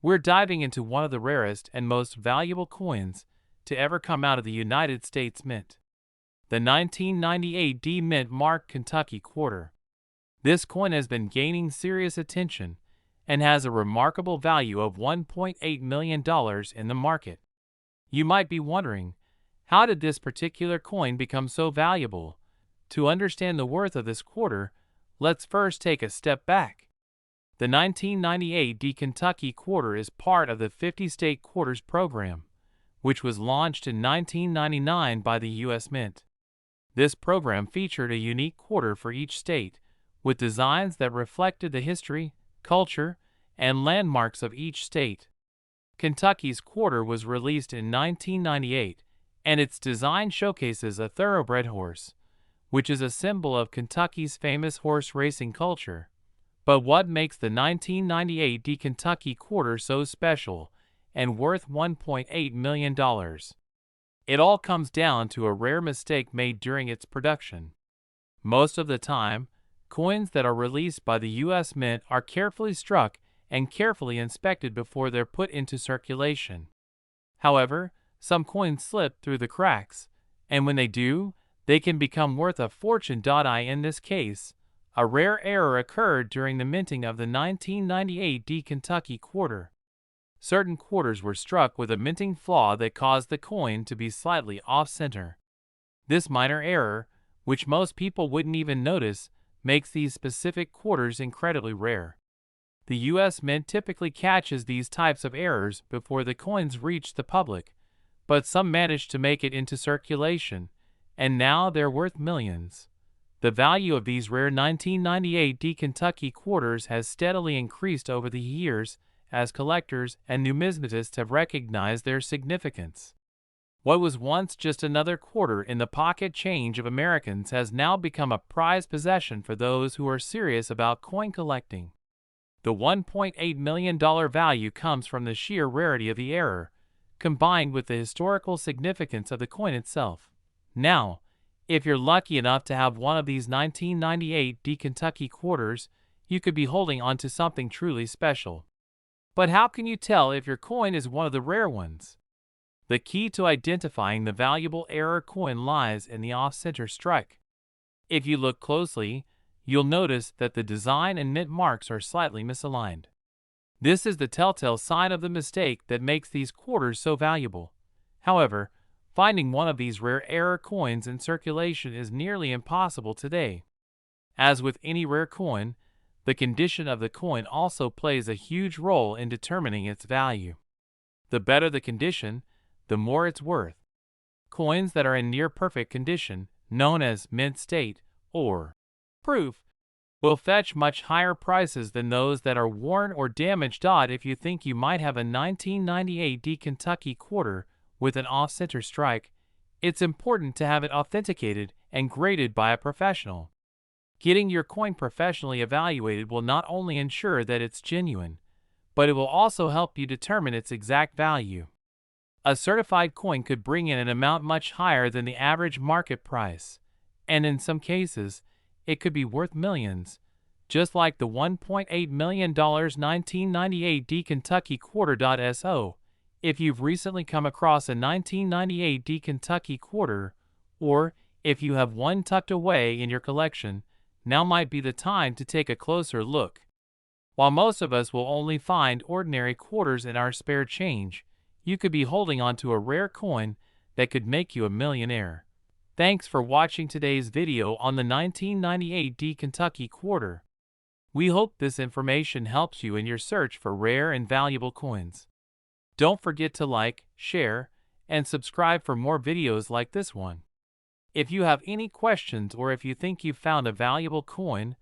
We're diving into one of the rarest and most valuable coins to ever come out of the United States Mint. The 1998 D Mint Mark Kentucky Quarter. This coin has been gaining serious attention and has a remarkable value of $1.8 million in the market. You might be wondering, how did this particular coin become so valuable? To understand the worth of this quarter, let's first take a step back. The 1998 D Kentucky Quarter is part of the 50-State Quarters program, which was launched in 1999 by the U.S. Mint. This program featured a unique quarter for each state, with designs that reflected the history, culture, and landmarks of each state. Kentucky's quarter was released in 1998, and its design showcases a thoroughbred horse, which is a symbol of Kentucky's famous horse racing culture. But what makes the 1998 D Kentucky Quarter so special and worth $1.8 million? It all comes down to a rare mistake made during its production. Most of the time, coins that are released by the U.S. Mint are carefully struck and carefully inspected before they're put into circulation. However, some coins slip through the cracks, and when they do, they can become worth a fortune. In this case, a rare error occurred during the minting of the 1998 D Kentucky Quarter. Certain quarters were struck with a minting flaw that caused the coin to be slightly off-center. This minor error, which most people wouldn't even notice, makes these specific quarters incredibly rare. The U.S. Mint typically catches these types of errors before the coins reach the public, but some manage to make it into circulation, and now they're worth millions. The value of these rare 1998 D Kentucky Quarters has steadily increased over the years as collectors and numismatists have recognized their significance. What was once just another quarter in the pocket change of Americans has now become a prized possession for those who are serious about coin collecting. The $1.8 million value comes from the sheer rarity of the error, combined with the historical significance of the coin itself. Now, if you're lucky enough to have one of these 1998 D Kentucky Quarters, you could be holding on to something truly special. But how can you tell if your coin is one of the rare ones? The key to identifying the valuable error coin lies in the off-center strike. If you look closely, you'll notice that the design and mint marks are slightly misaligned. This is the telltale sign of the mistake that makes these quarters so valuable. However, finding one of these rare error coins in circulation is nearly impossible today. As with any rare coin, the condition of the coin also plays a huge role in determining its value. The better the condition, the more it's worth. Coins that are in near-perfect condition, known as mint state or proof, will fetch much higher prices than those that are worn or damaged. If you think you might have a 1998 D Kentucky Quarter with an off-center strike, it's important to have it authenticated and graded by a professional. Getting your coin professionally evaluated will not only ensure that it's genuine, but it will also help you determine its exact value. A certified coin could bring in an amount much higher than the average market price, and in some cases, it could be worth millions, just like the $1.8 million 1998 D Kentucky Quarter. So, if you've recently come across a 1998 D Kentucky Quarter, or if you have one tucked away in your collection, now might be the time to take a closer look. While most of us will only find ordinary quarters in our spare change, you could be holding on to a rare coin that could make you a millionaire. Thanks for watching today's video on the 1998 D Kentucky Quarter. We hope this information helps you in your search for rare and valuable coins. Don't forget to like, share, and subscribe for more videos like this one. If you have any questions or if you think you found a valuable coin,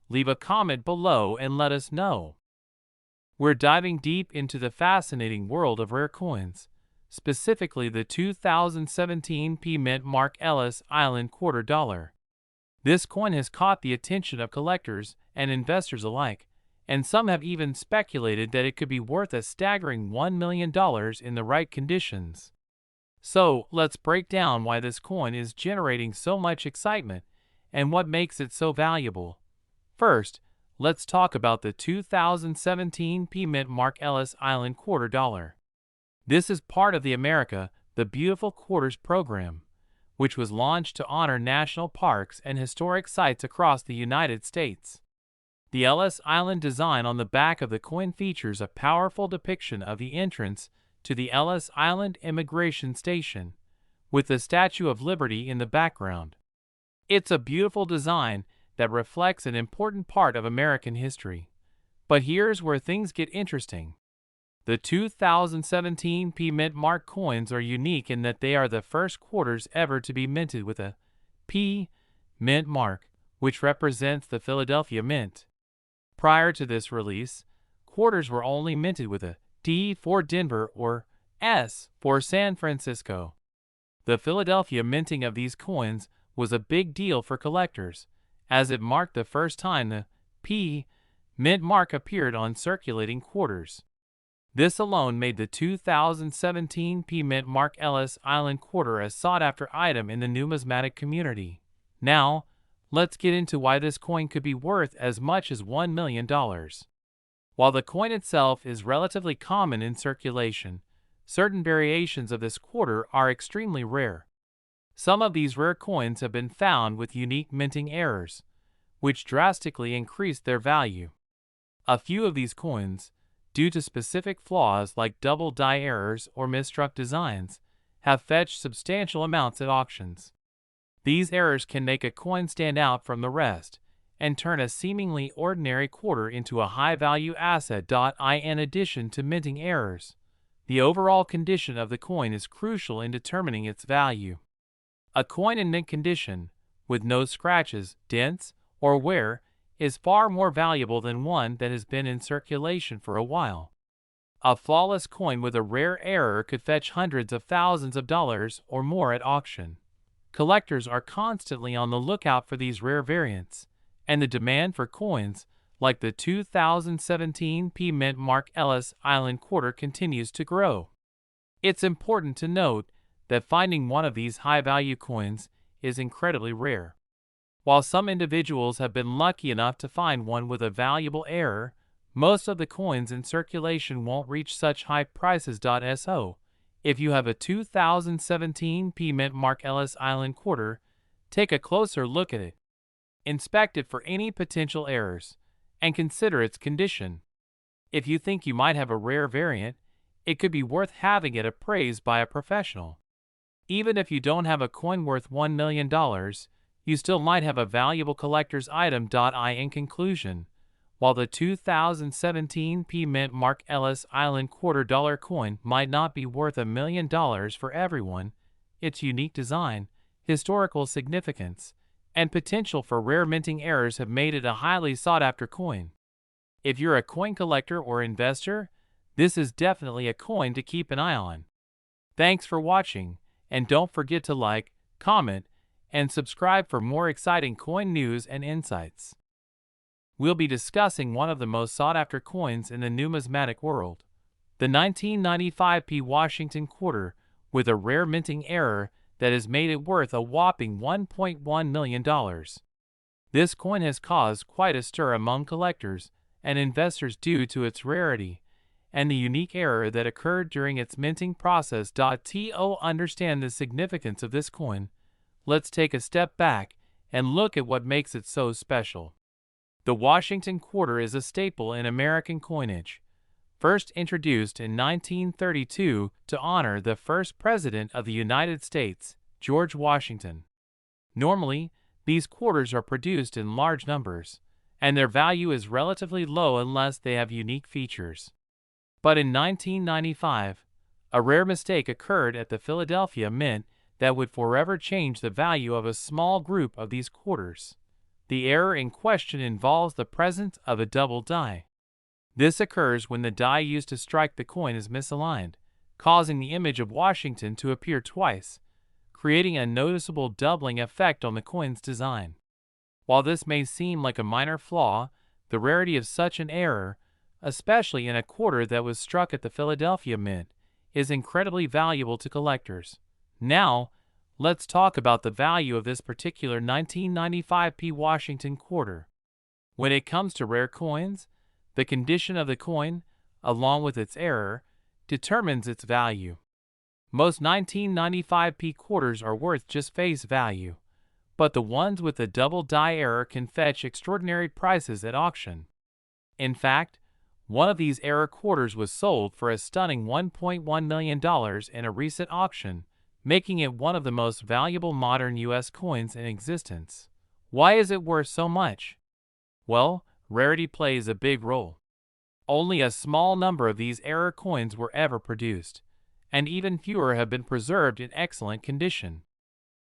leave a comment below and let us know. We're diving deep into the fascinating world of rare coins, specifically the 2017 P Mint Mark Ellis Island $quarter. This coin has caught the attention of collectors and investors alike, and some have even speculated that it could be worth a staggering $1 million in the right conditions. So, let's break down why this coin is generating so much excitement and what makes it so valuable. First, let's talk about the 2017 P Mint Mark Ellis Island Quarter Dollar. This is part of the America the Beautiful Quarters program, which was launched to honor national parks and historic sites across the United States. The Ellis Island design on the back of the coin features a powerful depiction of the entrance to the Ellis Island Immigration Station, with the Statue of Liberty in the background. It's a beautiful design that reflects an important part of American history. But here's where things get interesting. The 2017 P Mint Mark coins are unique in that they are the first quarters ever to be minted with a P Mint mark, which represents the Philadelphia Mint. Prior to this release, quarters were only minted with a D for Denver or S for San Francisco. The Philadelphia minting of these coins was a big deal for collectors, as it marked the first time the P Mint mark appeared on circulating quarters. This alone made the 2017 P Mint Mark Ellis Island Quarter a sought-after item in the numismatic community. Now, let's get into why this coin could be worth as much as $1 million. While the coin itself is relatively common in circulation, certain variations of this quarter are extremely rare. Some of these rare coins have been found with unique minting errors, which drastically increase their value. A few of these coins, due to specific flaws like double die errors or misstruck designs, have fetched substantial amounts at auctions. These errors can make a coin stand out from the rest and turn a seemingly ordinary quarter into a high-value asset. In addition to minting errors, the overall condition of the coin is crucial in determining its value. A coin in mint condition, with no scratches, dents, or wear, is far more valuable than one that has been in circulation for a while. A flawless coin with a rare error could fetch hundreds of thousands of dollars or more at auction. Collectors are constantly on the lookout for these rare variants, and the demand for coins like the 2017 P Mint Mark Ellis Island Quarter continues to grow. It's important to note that finding one of these high-value coins is incredibly rare. While some individuals have been lucky enough to find one with a valuable error, most of the coins in circulation won't reach such high prices. So, if you have a 2017 P Mint Mark Ellis Island Quarter, take a closer look at it. Inspect it for any potential errors, and consider its condition. If you think you might have a rare variant, it could be worth having it appraised by a professional. Even if you don't have a coin worth $1 million, you still might have a valuable collector's item. In conclusion, while the 2017 P Mint Mark Ellis Island Quarter Dollar coin might not be worth $1 million for everyone, its unique design, historical significance, and potential for rare minting errors have made it a highly sought-after coin. If you're a coin collector or investor, this is definitely a coin to keep an eye on. Thanks for watching, and don't forget to like, comment, and subscribe for more exciting coin news and insights. We'll be discussing one of the most sought-after coins in the numismatic world, the 1995 P Washington Quarter, with a rare minting error that has made it worth a whopping $1.1 million. This coin has caused quite a stir among collectors and investors due to its rarity and the unique error that occurred during its minting process. To understand the significance of this coin, let's take a step back and look at what makes it so special. The Washington Quarter is a staple in American coinage, first introduced in 1932 to honor the first President of the United States, George Washington. Normally, these quarters are produced in large numbers, and their value is relatively low unless they have unique features. But in 1995, a rare mistake occurred at the Philadelphia Mint that would forever change the value of a small group of these quarters. The error in question involves the presence of a double die. This occurs when the die used to strike the coin is misaligned, causing the image of Washington to appear twice, creating a noticeable doubling effect on the coin's design. While this may seem like a minor flaw, the rarity of such an error, especially in a quarter that was struck at the Philadelphia Mint, is incredibly valuable to collectors. Now, let's talk about the value of this particular 1995 P Washington Quarter. When it comes to rare coins, the condition of the coin, along with its error, determines its value. Most 1995p quarters are worth just face value, but the ones with a double die error can fetch extraordinary prices at auction. In fact, one of these error quarters was sold for a stunning $1.1 million in a recent auction, making it one of the most valuable modern U.S. coins in existence. Why is it worth so much? Well, rarity plays a big role. Only a small number of these error coins were ever produced, and even fewer have been preserved in excellent condition.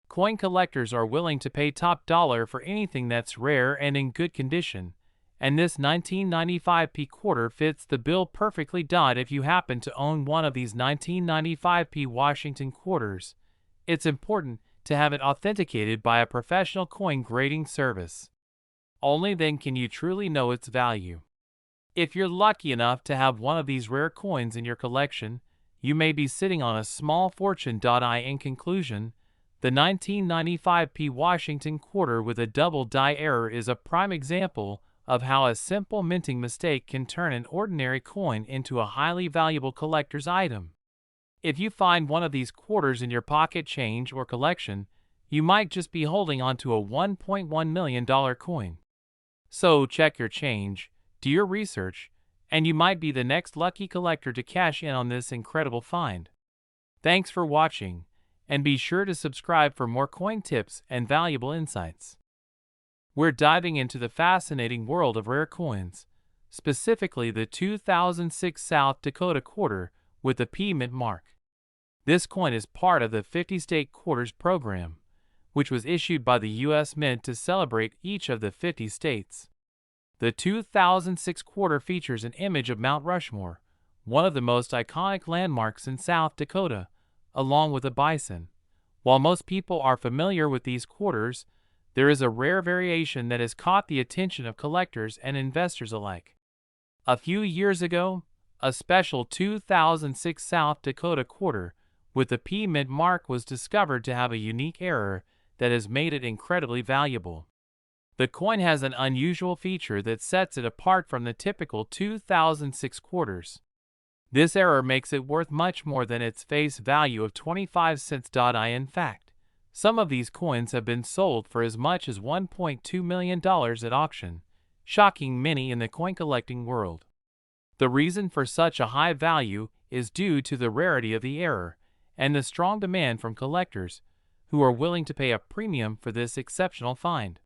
Coin collectors are willing to pay top dollar for anything that's rare and in good condition, and this 1995p quarter fits the bill perfectly. If you happen to own one of these 1995p Washington quarters, it's important to have it authenticated by a professional coin grading service. Only then can you truly know its value. If you're lucky enough to have one of these rare coins in your collection, you may be sitting on a small fortune. In conclusion, the 1995p Washington quarter with a double die error is a prime example of how a simple minting mistake can turn an ordinary coin into a highly valuable collector's item. If you find one of these quarters in your pocket change or collection, you might just be holding onto a $1.1 million coin. So check your change, do your research, and you might be the next lucky collector to cash in on this incredible find. Thanks for watching, and be sure to subscribe for more coin tips and valuable insights. We're diving into the fascinating world of rare coins, specifically the 2006 South Dakota quarter with the P Mint mark. This coin is part of the 50 State Quarters program, which was issued by the U.S. Mint to celebrate each of the 50 states. The 2006 quarter features an image of Mount Rushmore, one of the most iconic landmarks in South Dakota, along with a bison. While most people are familiar with these quarters, there is a rare variation that has caught the attention of collectors and investors alike. A few years ago, a special 2006 South Dakota quarter with the P Mint mark was discovered to have a unique error that has made it incredibly valuable. The coin has an unusual feature that sets it apart from the typical 2006 quarters. This error makes it worth much more than its face value of 25 cents. In fact, some of these coins have been sold for as much as $1.2 million at auction, shocking many in the coin collecting world. The reason for such a high value is due to the rarity of the error and the strong demand from collectors, who are willing to pay a premium for this exceptional find.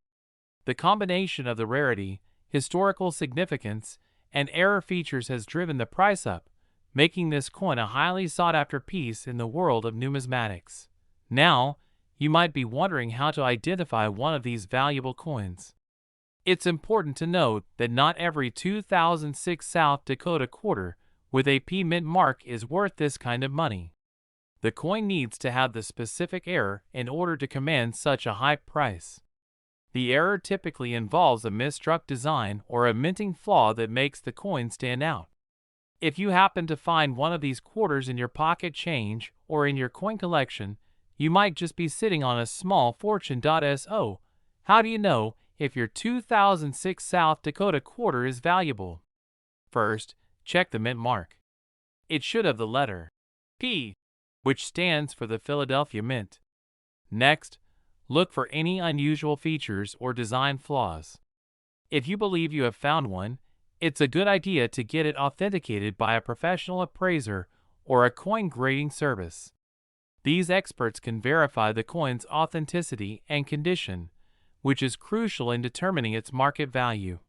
The combination of the rarity, historical significance, and error features has driven the price up, making this coin a highly sought-after piece in the world of numismatics. Now, you might be wondering how to identify one of these valuable coins. It's important to note that not every 2006 South Dakota quarter with a P Mint mark is worth this kind of money. The coin needs to have the specific error in order to command such a high price. The error typically involves a misstruck design or a minting flaw that makes the coin stand out. If you happen to find one of these quarters in your pocket change or in your coin collection, you might just be sitting on a small fortune. So, how do you know if your 2006 South Dakota quarter is valuable? First, check the mint mark. It should have the letter P, which stands for the Philadelphia Mint. Next, look for any unusual features or design flaws. If you believe you have found one, it's a good idea to get it authenticated by a professional appraiser or a coin grading service. These experts can verify the coin's authenticity and condition, which is crucial in determining its market value.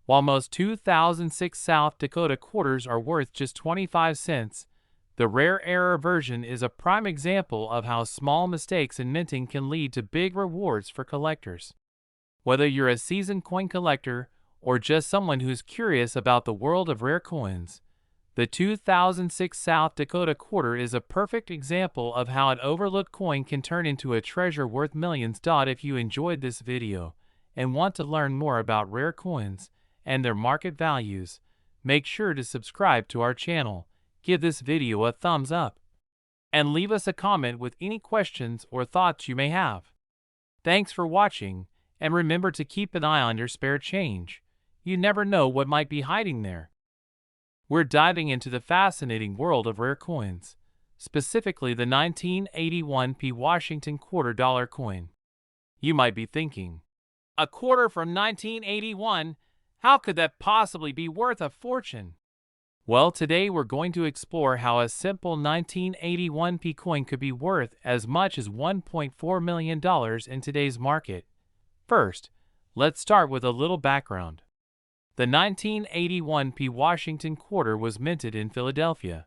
While most 2006 South Dakota quarters are worth just 25 cents, the rare error version is a prime example of how small mistakes in minting can lead to big rewards for collectors. Whether you're a seasoned coin collector or just someone who's curious about the world of rare coins, the 2006 South Dakota quarter is a perfect example of how an overlooked coin can turn into a treasure worth millions. If you enjoyed this video and want to learn more about rare coins and their market values, make sure to subscribe to our channel, give this video a thumbs up, and leave us a comment with any questions or thoughts you may have. Thanks for watching, and remember to keep an eye on your spare change. You never know what might be hiding there. We're diving into the fascinating world of rare coins, specifically the 1981 P. Washington $quarter coin. You might be thinking, a quarter from 1981? How could that possibly be worth a fortune? Well, today we're going to explore how a simple 1981 P coin could be worth as much as $1.4 million in today's market. First, let's start with a little background. The 1981 P Washington quarter was minted in Philadelphia,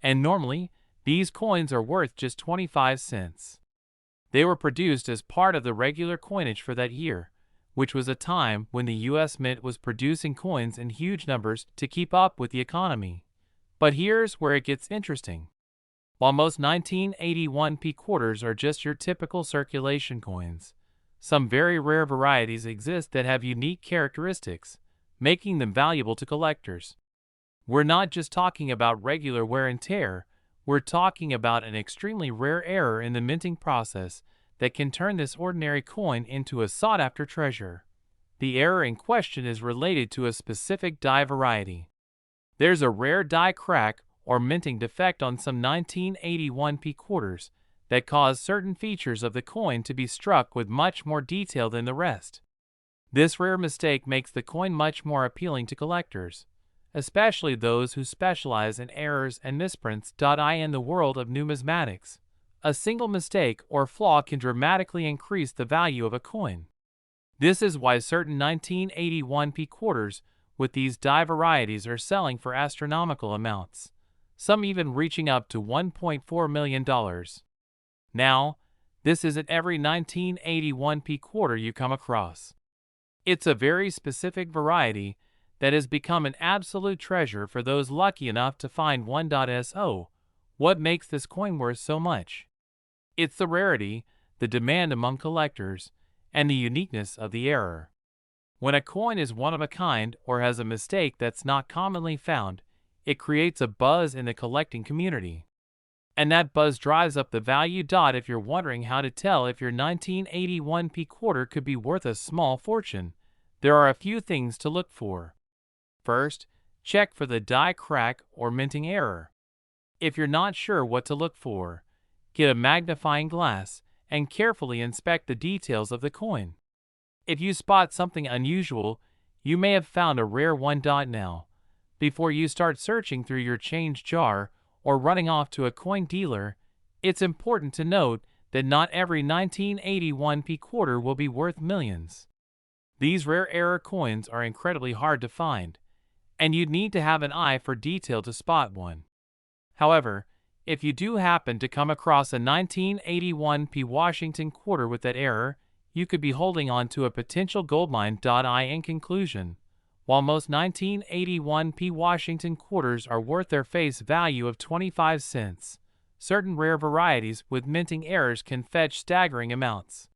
and normally, these coins are worth just 25 cents. They were produced as part of the regular coinage for that year, which was a time when the U.S. Mint was producing coins in huge numbers to keep up with the economy. But here's where it gets interesting. While most 1981 P quarters are just your typical circulation coins, some very rare varieties exist that have unique characteristics, making them valuable to collectors. We're not just talking about regular wear and tear, we're talking about an extremely rare error in the minting process that can turn this ordinary coin into a sought-after treasure. The error in question is related to a specific die variety. There's a rare die crack or minting defect on some 1981 P quarters that cause certain features of the coin to be struck with much more detail than the rest. This rare mistake makes the coin much more appealing to collectors, especially those who specialize in errors and misprints. In the world of numismatics, a single mistake or flaw can dramatically increase the value of a coin. This is why certain 1981 P quarters with these die varieties are selling for astronomical amounts, some even reaching up to $1.4 million. Now, this isn't every 1981 P quarter you come across. It's a very specific variety that has become an absolute treasure for those lucky enough to find one. So, what makes this coin worth so much? It's the rarity, the demand among collectors, and the uniqueness of the error. When a coin is one of a kind or has a mistake that's not commonly found, it creates a buzz in the collecting community. And that buzz drives up the value. If you're wondering how to tell if your 1981 P quarter could be worth a small fortune, there are a few things to look for. First, check for the die crack or minting error. If you're not sure what to look for, get a magnifying glass and carefully inspect the details of the coin. If you spot something unusual, you may have found a rare one. Now, before you start searching through your change jar or running off to a coin dealer, it's important to note that not every 1981 P quarter will be worth millions. These rare error coins are incredibly hard to find, and you'd need to have an eye for detail to spot one. However, if you do happen to come across a 1981 P Washington quarter with that error, you could be holding on to a potential goldmine. In conclusion, while most 1981 P Washington quarters are worth their face value of 25 cents, certain rare varieties with minting errors can fetch staggering amounts.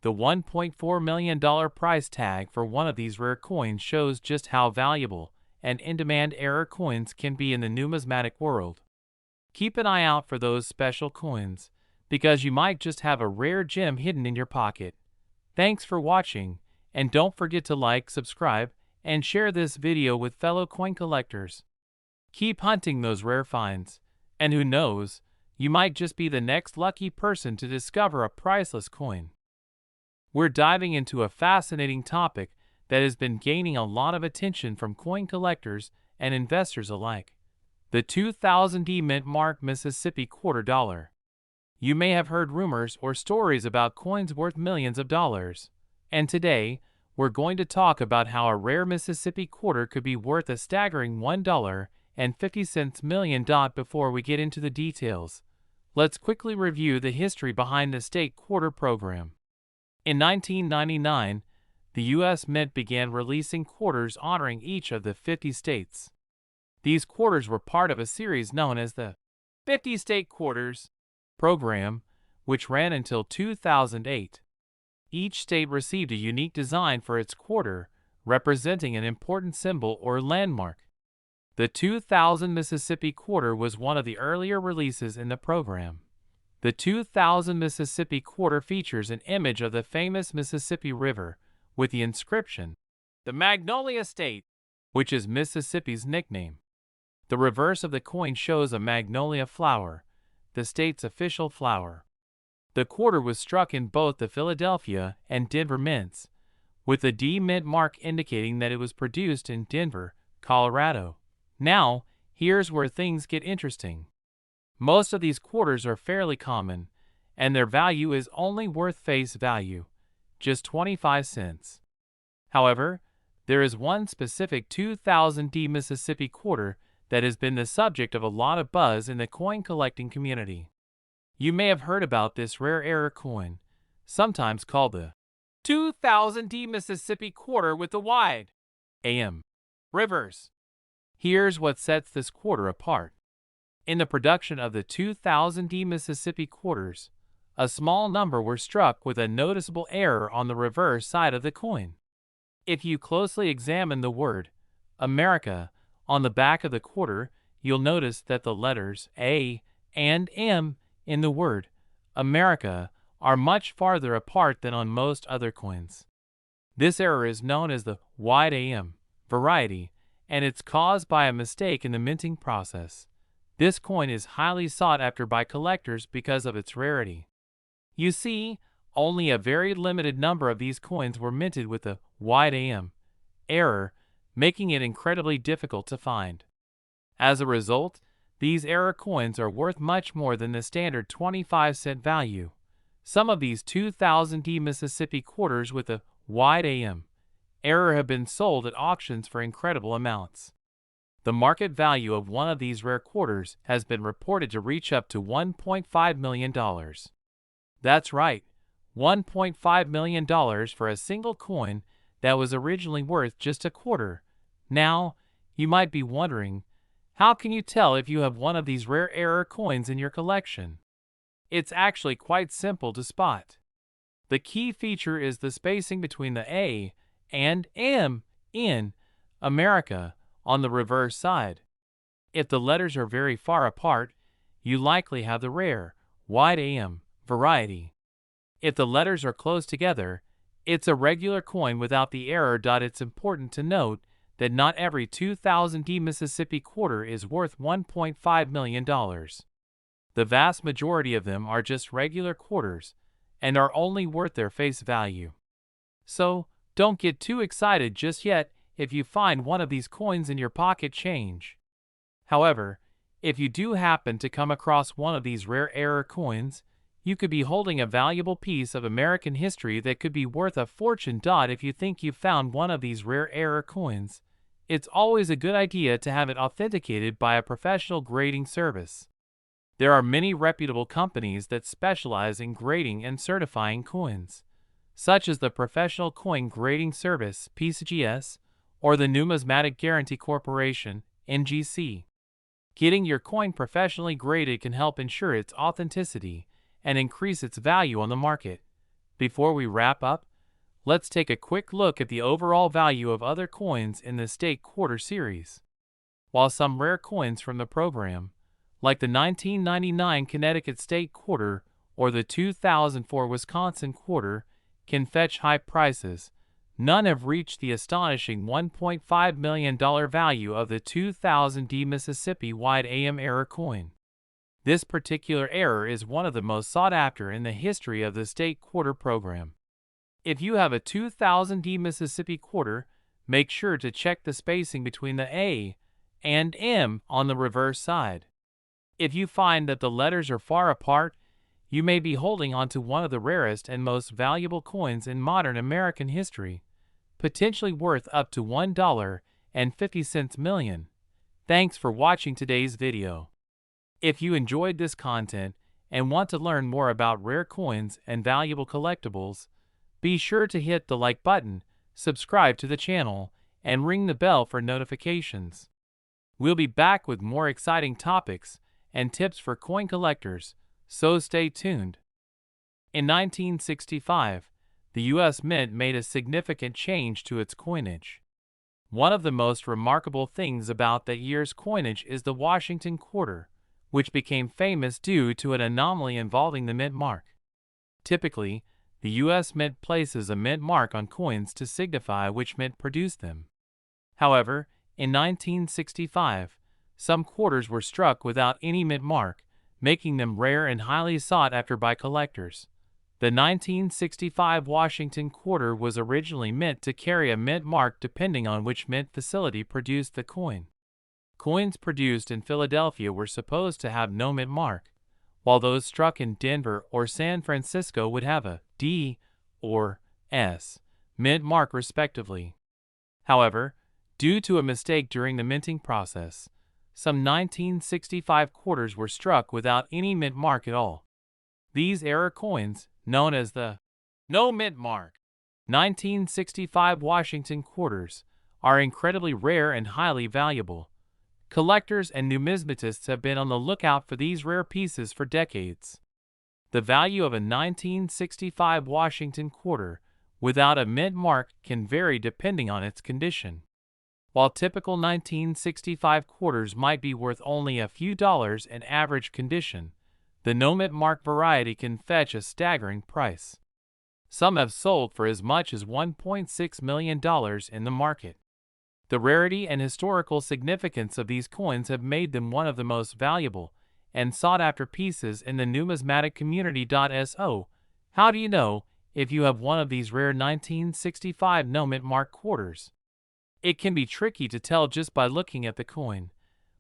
The $1.4 million price tag for one of these rare coins shows just how valuable and in-demand error coins can be in the numismatic world. Keep an eye out for those special coins, because you might just have a rare gem hidden in your pocket. Thanks for watching, and don't forget to like, subscribe, and share this video with fellow coin collectors. Keep hunting those rare finds, and who knows, you might just be the next lucky person to discover a priceless coin. We're diving into a fascinating topic that has been gaining a lot of attention from coin collectors and investors alike. The 2000 D Mint Mark Mississippi $quarter. You may have heard rumors or stories about coins worth millions of dollars, and today, we're going to talk about how a rare Mississippi quarter could be worth a staggering $1.50 million. Before we get into the details, let's quickly review the history behind the state quarter program. In 1999, the U.S. Mint began releasing quarters honoring each of the 50 states. These quarters were part of a series known as the 50 State Quarters program, which ran until 2008. Each state received a unique design for its quarter, representing an important symbol or landmark. The 2000 Mississippi quarter was one of the earlier releases in the program. The 2000 Mississippi quarter features an image of the famous Mississippi River with the inscription, The Magnolia State, which is Mississippi's nickname. The reverse of the coin shows a magnolia flower, the state's official flower. The quarter was struck in both the Philadelphia and Denver mints, with the D mint mark indicating that it was produced in Denver, Colorado. Now, here's where things get interesting. Most of these quarters are fairly common, and their value is only worth face value, just 25 cents. However, there is one specific 2000 D Mississippi quarter that has been the subject of a lot of buzz in the coin collecting community. You may have heard about this rare error coin, sometimes called the 2000 D Mississippi quarter with the wide AM reverse. Here's what sets this quarter apart. In the production of the 2000 D Mississippi quarters, a small number were struck with a noticeable error on the reverse side of the coin. If you closely examine the word America on the back of the quarter, you'll notice that the letters A and M in the word America are much farther apart than on most other coins. This error is known as the wide AM variety, and it's caused by a mistake in the minting process. This coin is highly sought after by collectors because of its rarity. You see, only a very limited number of these coins were minted with the wide AM error, making it incredibly difficult to find. As a result, these error coins are worth much more than the standard 25-cent value. Some of these 2000 D Mississippi quarters with a wide AM error have been sold at auctions for incredible amounts. The market value of one of these rare quarters has been reported to reach up to $1.5 million. That's right, $1.5 million for a single coin that was originally worth just a quarter. Now, you might be wondering, how can you tell if you have one of these rare error coins in your collection? It's actually quite simple to spot. The key feature is the spacing between the A and M in America on the reverse side. If the letters are very far apart, you likely have the rare, wide AM variety. If the letters are close together, it's a regular coin without the error. It's important to note that not every 2000 D Mississippi quarter is worth $1.5 million. The vast majority of them are just regular quarters and are only worth their face value. So, don't get too excited just yet if you find one of these coins in your pocket change. However, if you do happen to come across one of these rare error coins, you could be holding a valuable piece of American history that could be worth a fortune. If you think you've found one of these rare error coins, it's always a good idea to have it authenticated by a professional grading service. There are many reputable companies that specialize in grading and certifying coins, such as the Professional Coin Grading Service (PCGS) or the Numismatic Guarantee Corporation (NGC). Getting your coin professionally graded can help ensure its authenticity and increase its value on the market. Before we wrap up, let's take a quick look at the overall value of other coins in the state quarter series. While some rare coins from the program, like the 1999 Connecticut State Quarter or the 2004 Wisconsin Quarter, can fetch high prices, none have reached the astonishing $1.5 million value of the 2000 D Mississippi wide AM error coin. This particular error is one of the most sought after in the history of the state quarter program. If you have a 2000 D Mississippi quarter, make sure to check the spacing between the A and M on the reverse side. If you find that the letters are far apart, you may be holding onto one of the rarest and most valuable coins in modern American history, potentially worth up to $1.50 million. Thanks for watching today's video. If you enjoyed this content and want to learn more about rare coins and valuable collectibles, be sure to hit the like button, subscribe to the channel, and ring the bell for notifications. We'll be back with more exciting topics and tips for coin collectors, so stay tuned. In 1965, the U.S. Mint made a significant change to its coinage. One of the most remarkable things about that year's coinage is the Washington quarter, which became famous due to an anomaly involving the mint mark. Typically, The U.S. Mint places a mint mark on coins to signify which mint produced them. However, in 1965, some quarters were struck without any mint mark, making them rare and highly sought after by collectors. The 1965 Washington quarter was originally meant to carry a mint mark depending on which mint facility produced the coin. Coins produced in Philadelphia were supposed to have no mint mark, while those struck in Denver or San Francisco would have a D or S mint mark respectively. However, due to a mistake during the minting process, some 1965 quarters were struck without any mint mark at all. These error coins, known as the no mint mark 1965 Washington quarters, are incredibly rare and highly valuable. Collectors and numismatists have been on the lookout for these rare pieces for decades. The value of a 1965 Washington quarter without a mint mark can vary depending on its condition. While typical 1965 quarters might be worth only a few dollars in average condition, the no mint mark variety can fetch a staggering price. Some have sold for as much as $1.6 million in the market. The rarity and historical significance of these coins have made them one of the most valuable and sought-after pieces in the numismatic community. So, how do you know if you have one of these rare 1965 no mint mark quarters? It can be tricky to tell just by looking at the coin,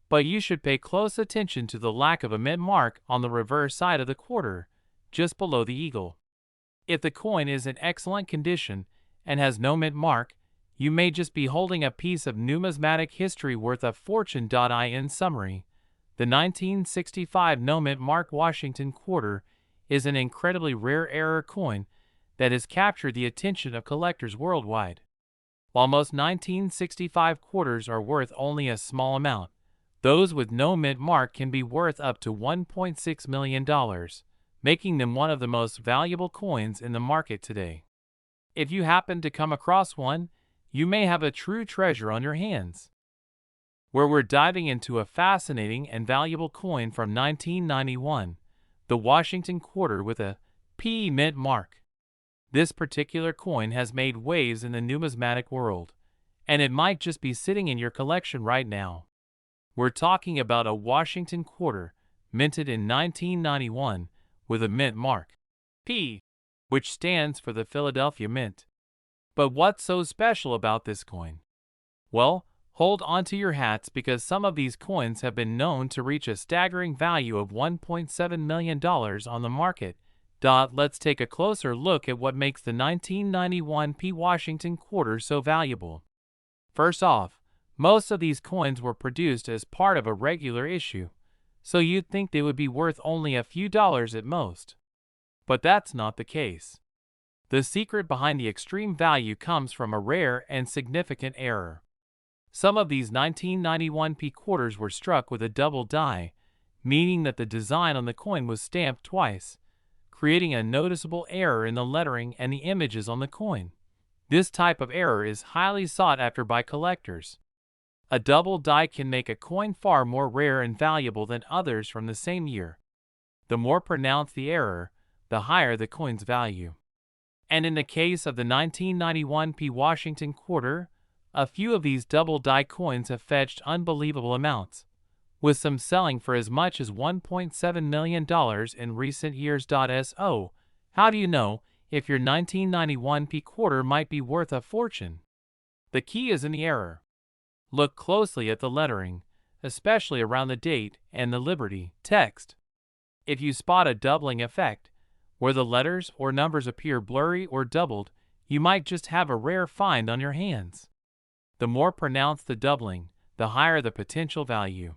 but you should pay close attention to the lack of a mint mark on the reverse side of the quarter, just below the eagle. If the coin is in excellent condition and has no mint mark, you may just be holding a piece of numismatic history worth a fortune. In summary, the 1965 no mint mark Washington quarter is an incredibly rare error coin that has captured the attention of collectors worldwide. While most 1965 quarters are worth only a small amount, those with no mint mark can be worth up to $1.6 million, making them one of the most valuable coins in the market today. If you happen to come across one, you may have a true treasure on your hands. Where we're diving into a fascinating and valuable coin from 1991, the Washington quarter with a P mint mark. This particular coin has made waves in the numismatic world, and it might just be sitting in your collection right now. We're talking about a Washington quarter minted in 1991 with a mint mark, P, which stands for the Philadelphia Mint. But what's so special about this coin? Well, hold onto your hats because some of these coins have been known to reach a staggering value of $1.7 million on the market. Let's take a closer look at what makes the 1991 P Washington quarter so valuable. First off, most of these coins were produced as part of a regular issue, so you'd think they would be worth only a few dollars at most. But that's not the case. The secret behind the extreme value comes from a rare and significant error. Some of these 1991 P quarters were struck with a double die, meaning that the design on the coin was stamped twice, creating a noticeable error in the lettering and the images on the coin. This type of error is highly sought after by collectors. A double die can make a coin far more rare and valuable than others from the same year. The more pronounced the error, the higher the coin's value. And in the case of the 1991 P Washington quarter, a few of these double die coins have fetched unbelievable amounts, with some selling for as much as $1.7 million in recent years. So, how do you know if your 1991 P quarter might be worth a fortune? The key is in the error. Look closely at the lettering, especially around the date and the Liberty text. If you spot a doubling effect, where the letters or numbers appear blurry or doubled, you might just have a rare find on your hands. The more pronounced the doubling, the higher the potential value.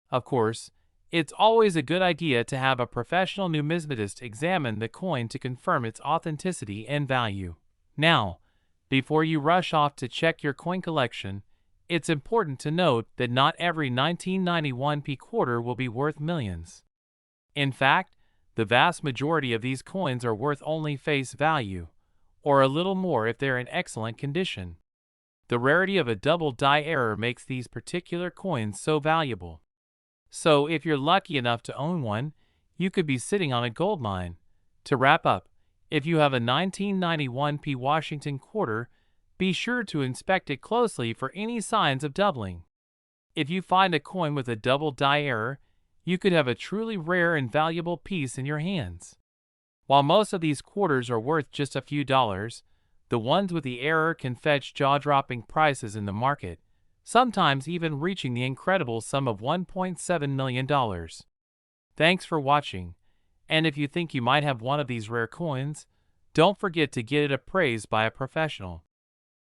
Of course, it's always a good idea to have a professional numismatist examine the coin to confirm its authenticity and value. Now, before you rush off to check your coin collection, it's important to note that not every 1991 P quarter will be worth millions. In fact, the vast majority of these coins are worth only face value, or a little more if they're in excellent condition. The rarity of a double die error makes these particular coins so valuable. So if you're lucky enough to own one, you could be sitting on a gold mine. To wrap up, If you have a 1991 P. Washington quarter, be sure to inspect it closely for any signs of doubling. If you find a coin with a double die error, you could have a truly rare and valuable piece in your hands. While most of these quarters are worth just a few dollars, the ones with the error can fetch jaw-dropping prices in the market, sometimes even reaching the incredible sum of $1.7 million. Thanks for watching, and if you think you might have one of these rare coins, don't forget to get it appraised by a professional.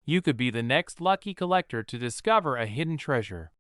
You could be the next lucky collector to discover a hidden treasure.